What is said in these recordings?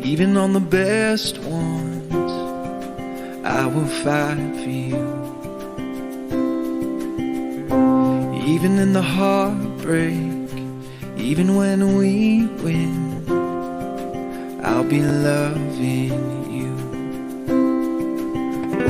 Even on the best ones, I will fight for you. Even in the heartbreak, even when we win, I'll be loving you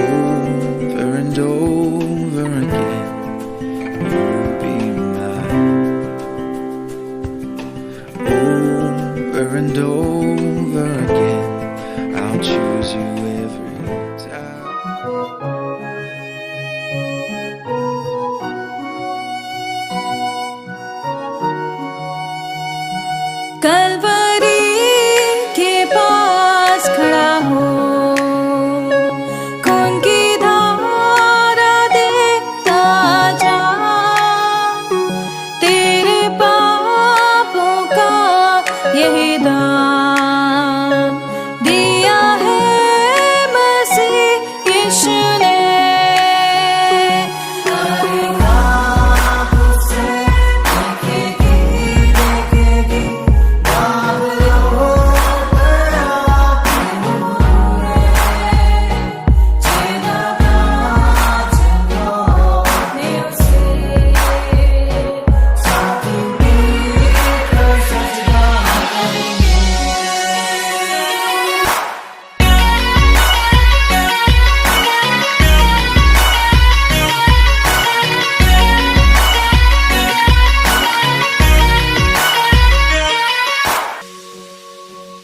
over and over again. You'll be mine over and over again. I'll choose you every time. Kalvari के पास खड़ा हो, खून की धारा देखता जा, तेरे पापों का यही दाम दिया है मसीह यीशु ने।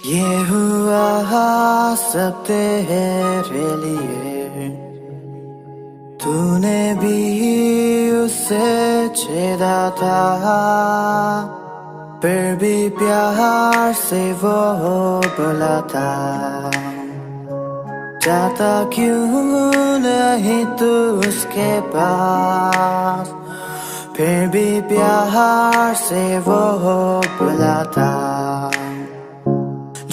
ये हुआ सब तेरे लिए, तूने भी उसे छेड़ा था, फिर भी प्यार से वो बुलाता, जाता क्यों नहीं तू उसके पास, फिर भी प्यार से वो बुलाता,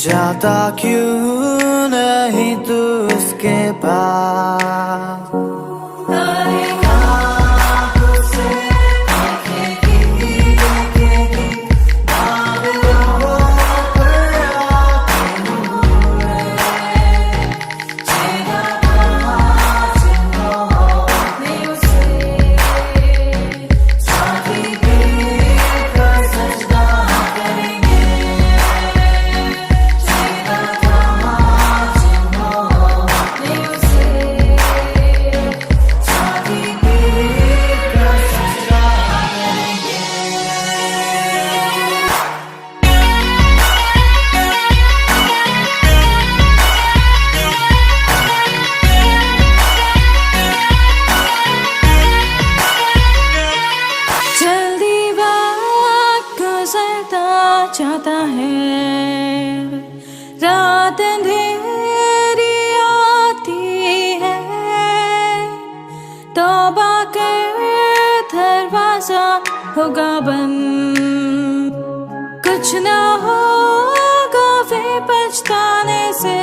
जाता क्यों नहीं तू उसके पास। चाहता है, रात अंधेरी आती है, तौबा कर दरवाजा होगा बंद, कुछ ना होगा वे पछताने से।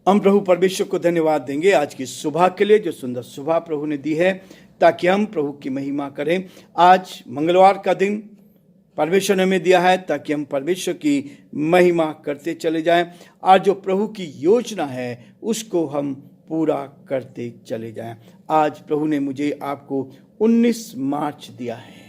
हम प्रभु परमेश्वर को धन्यवाद देंगे आज की सुबह के लिए, जो सुंदर सुबह प्रभु ने दी है, ताकि हम प्रभु की महिमा करें। आज मंगलवार का दिन परमेश्वर ने हमें दिया है ताकि हम परमेश्वर की महिमा करते चले जाएं, और जो प्रभु की योजना है उसको हम पूरा करते चले जाएं। आज प्रभु ने मुझे आपको 19 मार्च दिया है।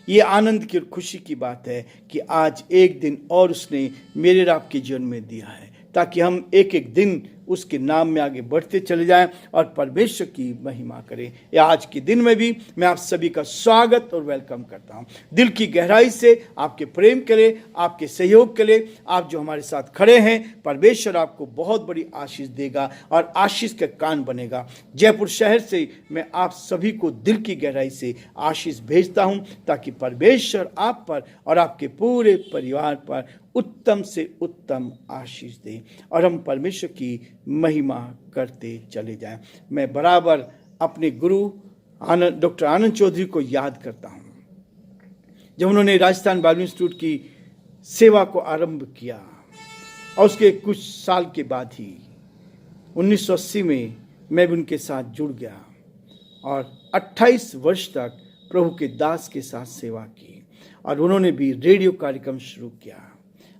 ये आनंद की और खुशी की बात है कि आज एक दिन और उसने मेरे और आपके जीवन में दिया है, ताकि हम एक एक दिन उसके नाम में आगे बढ़ते चले जाएं और परमेश्वर की महिमा करें। या आज के दिन में भी मैं आप सभी का स्वागत और वेलकम करता हूं। दिल की गहराई से आपके प्रेम के लिए, आपके सहयोग के लिए, आप जो हमारे साथ खड़े हैं, परमेश्वर आपको बहुत बड़ी आशीष देगा और आशीष का कान बनेगा। जयपुर शहर से मैं आप सभी को दिल की गहराई से आशीष भेजता हूं, ताकि परमेश्वर आप पर और आपके पूरे परिवार पर उत्तम से उत्तम आशीष दे और हम परमेश्वर की महिमा करते चले जाएं। मैं बराबर अपने गुरु डॉक्टर आनंद चौधरी को याद करता हूं, जब उन्होंने राजस्थान बाइबल इंस्टीट्यूट की सेवा को आरंभ किया और उसके कुछ साल के बाद ही 1980 में मैं भी उनके साथ जुड़ गया और 28 वर्ष तक प्रभु के दास के साथ सेवा की, और उन्होंने भी रेडियो कार्यक्रम शुरू किया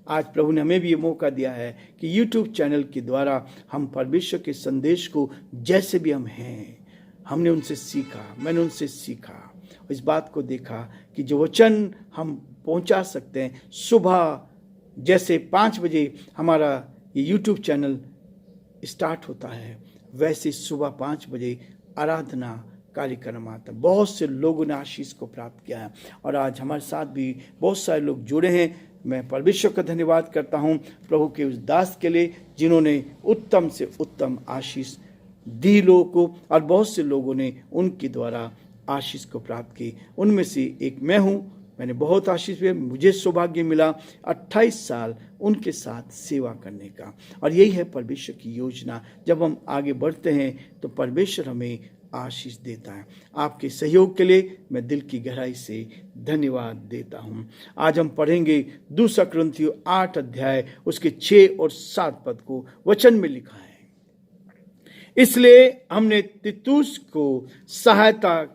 आज प्रभु ने हमें भी ये मौका दिया है कि YouTube चैनल के द्वारा हम परमेश्वर के संदेश को जैसे भी हम हैं, हमने उनसे सीखा, मैंने उनसे सीखा, इस बात को देखा कि जो वचन हम पहुंचा सकते हैं, सुबह जैसे 5 बजे हमारा ये YouTube चैनल स्टार्ट होता है, वैसे सुबह 5 बजे आराधना कार्यक्रम आता है। बहुत से लोगों ने आशीष को प्राप्त किया है और आज हमारे साथ भी बहुत सारे लोग जुड़े हैं। मैं परमेश्वर का धन्यवाद करता हूं प्रभु के उस दास के लिए जिन्होंने उत्तम से उत्तम आशीष दी लोगों को, और बहुत से लोगों ने उनके द्वारा आशीष को प्राप्त की। उनमें से एक मैं हूं। मैंने बहुत आशीष पे मुझे सौभाग्य मिला 28 साल उनके साथ सेवा करने का, और यही है परमेश्वर की योजना। जब हम आगे बढ़ते हैं तो परमेश्वर हमें आशीष देता है। आपके सहयोग के लिए मैं दिल की गहराई से धन्यवाद देता हूं। आज हम पढ़ेंगे 2 कुरिन्थियों 8 अध्याय उसके 6 और 7 पद को। वचन में लिखा है, इसलिए हमने तीतुस को सहायता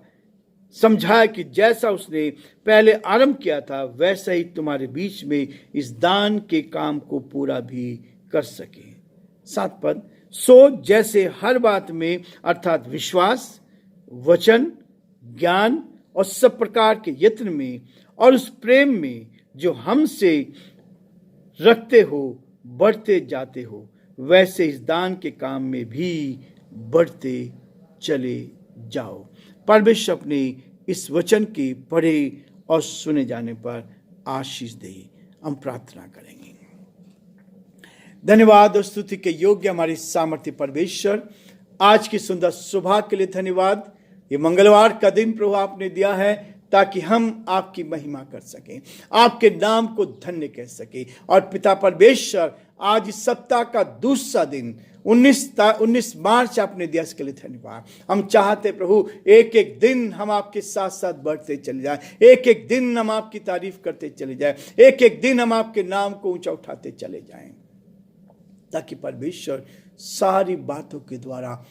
समझाया कि जैसा उसने पहले आरंभ किया था वैसा ही तुम्हारे बीच में इस दान के काम को पूरा भी कर सके। 7 पद, सो जैसे हर बात में अर्थात विश्वास, वचन, ज्ञान और सब प्रकार के यत्न में और उस प्रेम में जो हमसे रखते हो बढ़ते जाते हो, वैसे इस दान के काम में भी बढ़ते चले जाओ। परमेश्वर अपने इस वचन के पढ़े और सुने जाने पर आशीष दे। हम प्रार्थना करेंगे। धन्यवाद और स्तुति के योग्य हमारे सामर्थ्य परमेश्वर, आज की सुंदर सुबह के लिए धन्यवाद। ये मंगलवार का दिन प्रभु आपने दिया है ताकि हम आपकी महिमा कर सकें, आपके नाम को धन्य कह सकें। और पिता परमेश्वर, आज इस सप्ताह का दूसरा दिन 19 मार्च आपने दिया, इसके लिए धन्यवाद। हम चाहते प्रभु एक एक दिन हम आपके साथ साथ बढ़ते चले जाएं, एक एक दिन हम आपकी तारीफ करते चले जाएं, एक एक दिन हम आपके नाम को ऊंचा उठाते चले जाएं, ताकि परमेश्वर सारी बातों के द्वारा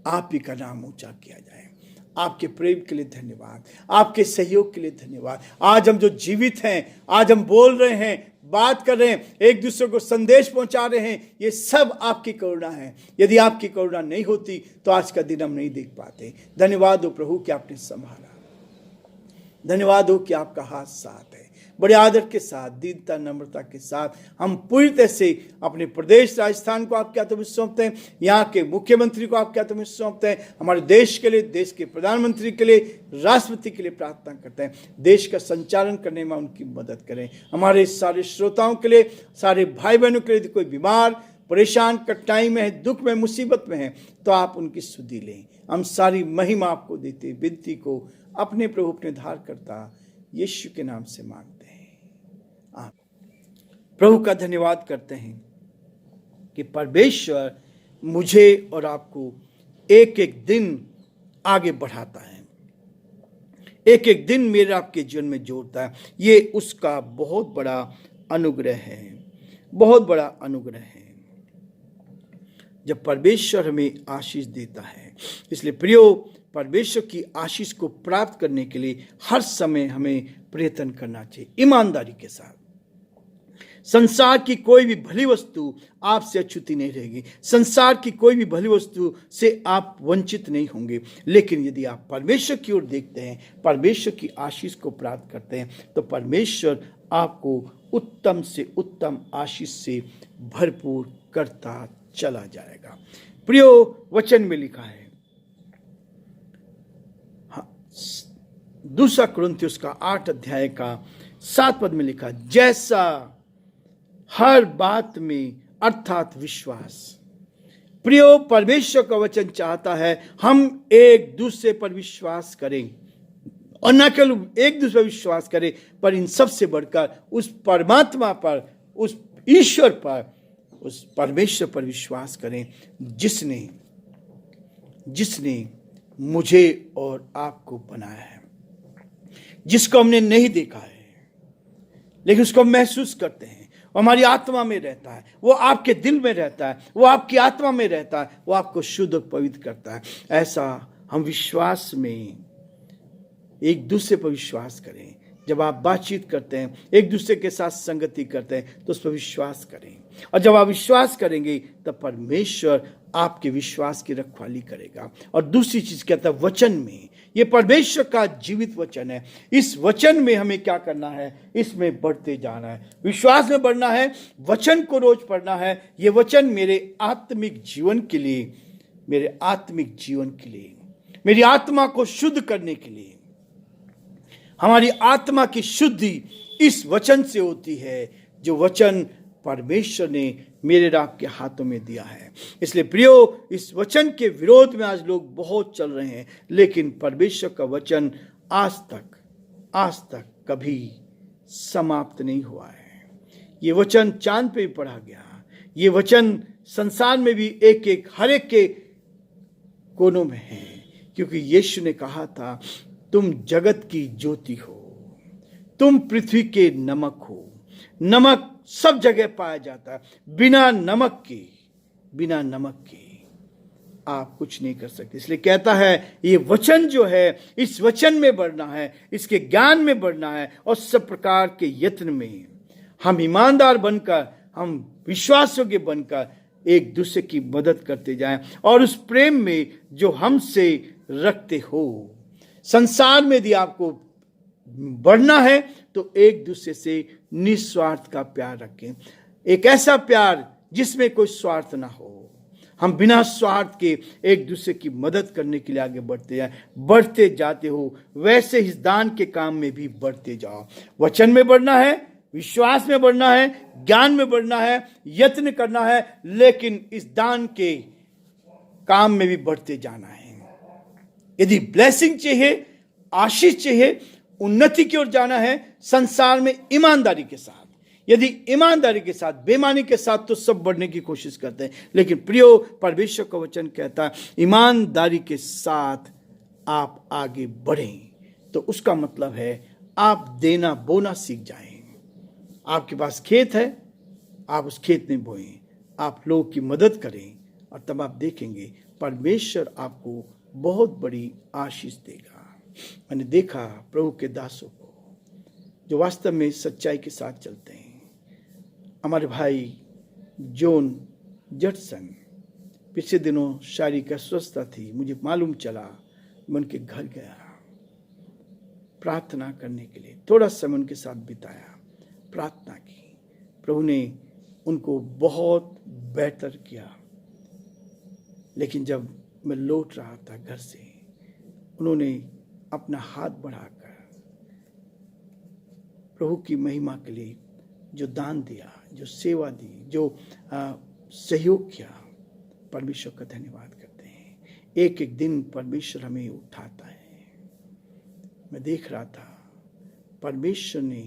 आप ही का नाम ऊंचा किया जाए। आपके प्रेम के लिए धन्यवाद, आपके सहयोग के लिए धन्यवाद। आज हम जो जीवित हैं, आज हम बोल रहे हैं, बात कर रहे हैं, एक दूसरे को संदेश पहुंचा रहे हैं, ये सब आपकी करुणा है। यदि आपकी करुणा नहीं होती तो आज का दिन हम नहीं देख पाते। धन्यवाद हो प्रभु कि आपने संभाला, धन्यवाद हो कि आपका हाथ साथ है। बड़े आदर के साथ, दीनता नम्रता के साथ हम पूरी तरह से अपने प्रदेश राजस्थान को आपके हाथों में सौंपते हैं, यहाँ के मुख्यमंत्री को आपके हाथों में सौंपते हैं, हमारे देश के लिए, देश के प्रधानमंत्री के लिए, राष्ट्रपति के लिए प्रार्थना करते हैं। देश का संचालन करने में उनकी मदद करें। हमारे सारे श्रोताओं के लिए, सारे भाई बहनों के लिए, कोई बीमार, परेशान, कठिनाई में है, दुख में, मुसीबत में है, तो आप उनकी सुधि लें। हम सारी महिमा आपको देते, विनती को अपने प्रभु अपने धार करता यीशु के नाम से मांगते हैं। आप प्रभु का धन्यवाद करते हैं कि परमेश्वर मुझे और आपको एक एक दिन आगे बढ़ाता है, एक एक दिन मेरे आपके जीवन में जोड़ता है। ये उसका बहुत बड़ा अनुग्रह है, बहुत बड़ा अनुग्रह है जब परमेश्वर हमें आशीष देता है। इसलिए प्रियो, परमेश्वर की आशीष को प्राप्त करने के लिए हर समय हमें प्रयत्न करना चाहिए, ईमानदारी के साथ। संसार की कोई भी भली वस्तु आपसे अछूती नहीं रहेगी, संसार की कोई भी भली वस्तु से आप वंचित नहीं होंगे। लेकिन यदि आप परमेश्वर की ओर देखते हैं, परमेश्वर की आशीष को प्राप्त करते हैं, तो परमेश्वर आपको उत्तम से उत्तम आशीष से भरपूर करता चला जाएगा। प्रियो, वचन में लिखा है, 2 कुरिन्थियों का 8 अध्याय का 7 पद में लिखा, जैसा हर बात में अर्थात विश्वास। प्रियो, परमेश्वर का वचन चाहता है हम एक दूसरे पर विश्वास करें, और न केवल एक दूसरे पर विश्वास करें, पर इन सब से बढ़कर उस परमात्मा पर, उस ईश्वर पर, उस परमेश्वर पर विश्वास करें जिसने मुझे और आपको बनाया है, जिसको हमने नहीं देखा है लेकिन उसको महसूस करते हैं, वो हमारी आत्मा में रहता है, वो आपके दिल में रहता है, वो आपकी आत्मा में रहता है, वो आपको शुद्ध और पवित्र करता है। ऐसा हम विश्वास में एक दूसरे पर विश्वास करें, जब आप बातचीत करते हैं, एक दूसरे के साथ संगति करते हैं, तो उस पर विश्वास करें। और जब आप विश्वास करेंगे तब परमेश्वर आपके विश्वास की रखवाली करेगा। और दूसरी चीज कहता है वचन में, ये परमेश्वर का जीवित वचन है। इस वचन में हमें क्या करना है? इसमें बढ़ते जाना है, विश्वास में बढ़ना है, वचन को रोज पढ़ना है। ये वचन मेरे आत्मिक जीवन के लिए, मेरे आत्मिक जीवन के लिए, मेरी आत्मा को शुद्ध करने के लिए, हमारी आत्मा की शुद्धि इस वचन से होती है, जो वचन परमेश्वर ने मेरे और आपके हाथों में दिया है। इसलिए प्रियो, इस वचन के विरोध में आज लोग बहुत चल रहे हैं, लेकिन परमेश्वर का वचन आज तक कभी समाप्त नहीं हुआ है। ये वचन चांद पे भी पढ़ा गया, ये वचन संसार में भी एक हर एक के कोनों में है, क्योंकि यीशु ने कहा था, तुम जगत की ज्योति हो, तुम पृथ्वी के नमक हो। नमक सब जगह पाया जाता है, बिना नमक के आप कुछ नहीं कर सकते। इसलिए कहता है ये वचन जो है, इस वचन में बढ़ना है, इसके ज्ञान में बढ़ना है, और सब प्रकार के यत्न में हम ईमानदार बनकर, हम विश्वासयोग्य बनकर एक दूसरे की मदद करते जाएं, और उस प्रेम में जो हमसे रखते हो। संसार में यदि आपको बढ़ना है तो एक दूसरे से निस्वार्थ का प्यार रखें, एक ऐसा प्यार जिसमें कोई स्वार्थ ना हो। हम बिना स्वार्थ के एक दूसरे की मदद करने के लिए आगे बढ़ते जाएं। बढ़ते जाते हो वैसे इस दान के काम में भी बढ़ते जाओ। वचन में बढ़ना है, विश्वास में बढ़ना है, ज्ञान में बढ़ना है, यत्न करना है, लेकिन इस दान के काम में भी बढ़ते जाना है। यदि ब्लेसिंग चाहिए, आशीष चाहिए, उन्नति की ओर जाना है संसार में ईमानदारी के साथ, यदि ईमानदारी के साथ, बेईमानी के साथ तो सब बढ़ने की कोशिश करते हैं, लेकिन प्रियो, परमेश्वर का वचन कहता है ईमानदारी के साथ आप आगे बढ़ें, तो उसका मतलब है आप देना बोना सीख जाएं। आपके पास खेत है, आप उस खेत में बोएं, आप लोगों की मदद करें, और तब आप देखेंगे परमेश्वर आपको बहुत बड़ी आशीष देगा। मैंने देखा प्रभु के दासों को जो वास्तव में सच्चाई के साथ चलते हैं। हमारे भाई जॉन जटसन, पिछले दिनों शारीरिक अस्वस्थता थी, मुझे मालूम चला, मैं उनके घर गया प्रार्थना करने के लिए, थोड़ा समय उनके साथ बिताया, प्रार्थना की। प्रभु ने उनको बहुत बेहतर किया। लेकिन जब मैं लौट रहा था घर से, उन्होंने अपना हाथ बढ़ाकर प्रभु की महिमा के लिए जो दान दिया, जो सेवा दी, जो सहयोग किया, परमेश्वर का धन्यवाद करते हैं। एक एक दिन परमेश्वर हमें उठाता है। मैं देख रहा था परमेश्वर ने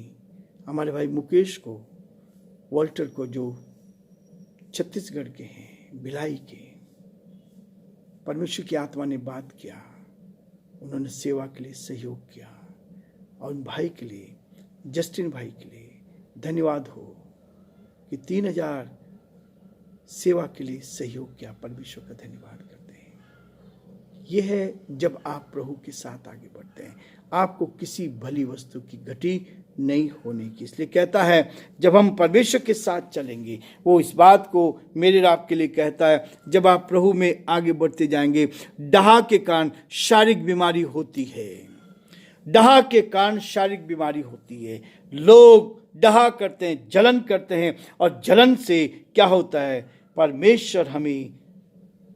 हमारे भाई मुकेश को, वॉल्टर को, जो छत्तीसगढ़ के हैं, भिलाई के, परमेश्वर की आत्मा ने बात किया, उन्होंने सेवा के लिए सहयोग किया। और उन भाई के लिए, जस्टिन भाई के लिए धन्यवाद हो कि 3000 सेवा के लिए सहयोग किया। परमेश्वर का धन्यवाद करते हैं। यह है जब आप प्रभु के साथ आगे बढ़ते हैं, आपको किसी भली वस्तु की घटी नहीं होने की। इसलिए कहता है जब हम परमेश्वर के साथ चलेंगे, वो इस बात को मेरे और आपके लिए कहता है, जब आप प्रभु में आगे बढ़ते जाएंगे। डहा के कारण शारीरिक बीमारी होती है, डहा के कारण शारीरिक बीमारी होती है। लोग डहा करते हैं, जलन करते हैं, और जलन से क्या होता है, परमेश्वर हमें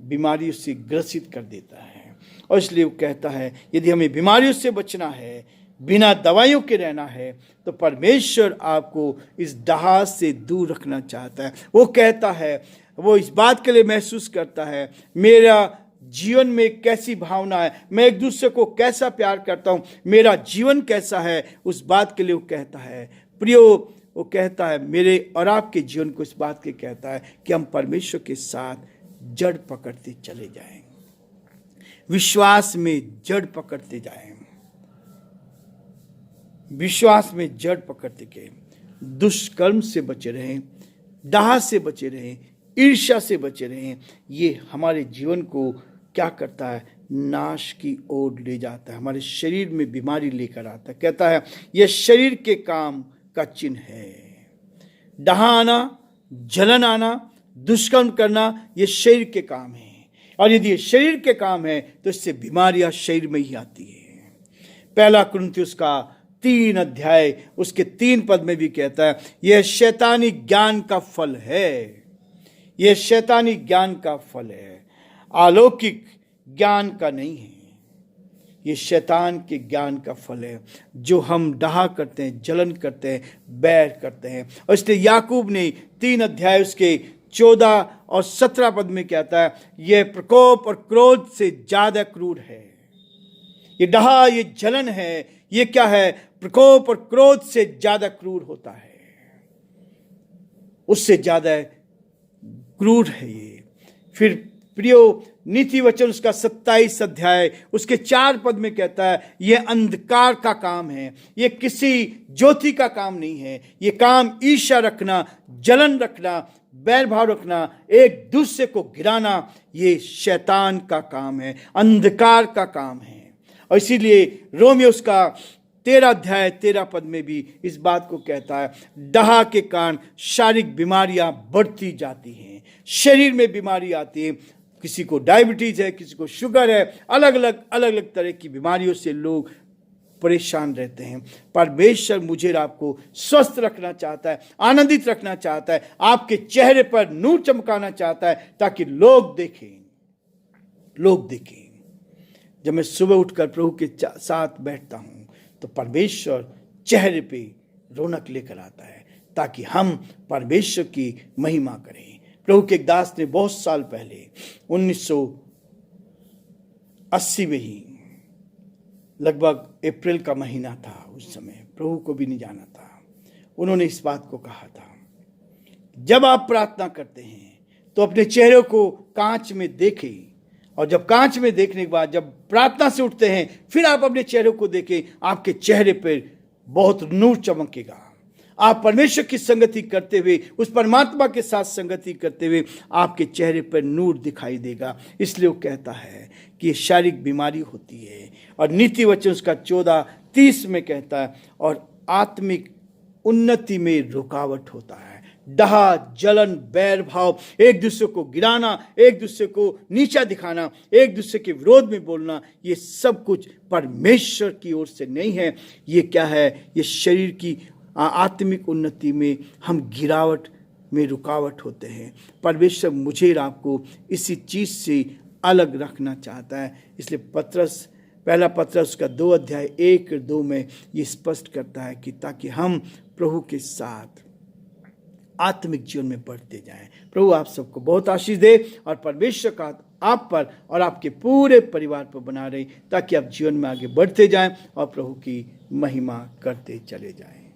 बीमारियों से ग्रसित कर देता है। और इसलिए वो कहता है यदि हमें बीमारियों से बचना है, बिना दवाइयों के रहना है, तो परमेश्वर आपको इस डहा से दूर रखना चाहता है। वो कहता है, वो इस बात के लिए महसूस करता है, मेरा जीवन में कैसी भावना है, मैं एक दूसरे को कैसा प्यार करता हूँ, मेरा जीवन कैसा है, उस बात के लिए वो कहता है। प्रियो, वो कहता है मेरे और आपके जीवन को इस बात के कहता है कि हम परमेश्वर के साथ जड़ पकड़ते चले जाएं, विश्वास में जड़ पकड़ते जाएं, विश्वास में जड़ पकड़ते के दुष्कर्म से बचे रहें, डाह से बचे रहें, ईर्ष्या से बचे रहें। ये हमारे जीवन को क्या करता है, नाश की ओर ले जाता है, हमारे शरीर में बीमारी लेकर आता है। कहता है यह शरीर के काम का चिन्ह है। डहा आना, जलन आना, दुष्कर्म करना, ये शरीर के काम है। और यदि ये शरीर के काम है तो इससे बीमारियां शरीर में ही आती है। पहला कुरिन्थियों का 3 अध्याय उसके 3 पद में भी कहता है यह शैतानी ज्ञान का फल है। यह शैतानी ज्ञान का फल है, अलौकिक ज्ञान का नहीं है। ये शैतान के ज्ञान का फल है जो हम डहा करते हैं, जलन करते हैं, बैर करते हैं। और इसलिए याकूब ने 3 अध्याय उसके 14 और 17 पद में कहता है यह प्रकोप और क्रोध से ज्यादा क्रूर है। ये डहा, ये जलन है, ये क्या है? प्रकोप और क्रोध से ज्यादा क्रूर होता है, उससे ज्यादा क्रूर है ये। फिर प्रियो, नीति वचन उसका 27 अध्याय उसके 4 पद में कहता है यह अंधकार का काम है, यह किसी ज्योति का काम नहीं है। यह काम ईर्ष्या रखना, जलन रखना, बैर भाव रखना, एक दूसरे को गिराना, ये शैतान का काम है, अंधकार का काम है। और इसीलिए रोमियो उसका 13 अध्याय 13 पद में भी इस बात को कहता है डहा के कारण शारीरिक बीमारियां बढ़ती जाती हैं, शरीर में बीमारी आती है। किसी को डायबिटीज है, किसी को शुगर है, अलग अलग तरह की बीमारियों से लोग परेशान रहते हैं। परमेश्वर मुझे और आपको स्वस्थ रखना चाहता है, आनंदित रखना चाहता है, आपके चेहरे पर नूर चमकाना चाहता है ताकि लोग देखें। जब मैं सुबह उठकर प्रभु के साथ बैठता हूं तो परमेश्वर चेहरे पे रौनक लेकर आता है ताकि हम परमेश्वर की महिमा करें। प्रभु के एक दास ने बहुत साल पहले 1980 में ही, लगभग अप्रैल का महीना था, उस समय प्रभु को भी नहीं जाना था, उन्होंने इस बात को कहा था जब आप प्रार्थना करते हैं तो अपने चेहरे को कांच में देखें, और जब कांच में देखने के बाद जब प्रार्थना से उठते हैं फिर आप अपने चेहरे को देखें, आपके चेहरे पर बहुत नूर चमकेगा। आप परमेश्वर की संगति करते हुए, उस परमात्मा के साथ संगति करते हुए आपके चेहरे पर नूर दिखाई देगा। इसलिए वो कहता है कि ये शारीरिक बीमारी होती है। और नीति वचन उसका 14:30 में कहता है और आत्मिक उन्नति में रुकावट होता है। डहा, जलन, बैर भाव, एक दूसरे को गिराना, एक दूसरे को नीचा दिखाना, एक दूसरे के विरोध में बोलना, ये सब कुछ परमेश्वर की ओर से नहीं है। ये क्या है? ये शरीर की आत्मिक उन्नति में हम गिरावट में रुकावट होते हैं। परमेश्वर मुझे और आपको इसी चीज से अलग रखना चाहता है। इसलिए पहला पत्रस का 2 अध्याय 1 और 2 में ये स्पष्ट करता है कि ताकि हम प्रभु के साथ आत्मिक जीवन में बढ़ते जाएं। प्रभु आप सबको बहुत आशीष दे और परमेश्वर का आप पर और आपके पूरे परिवार पर बना रहे ताकि आप जीवन में आगे बढ़ते जाएं और प्रभु की महिमा करते चले जाएं।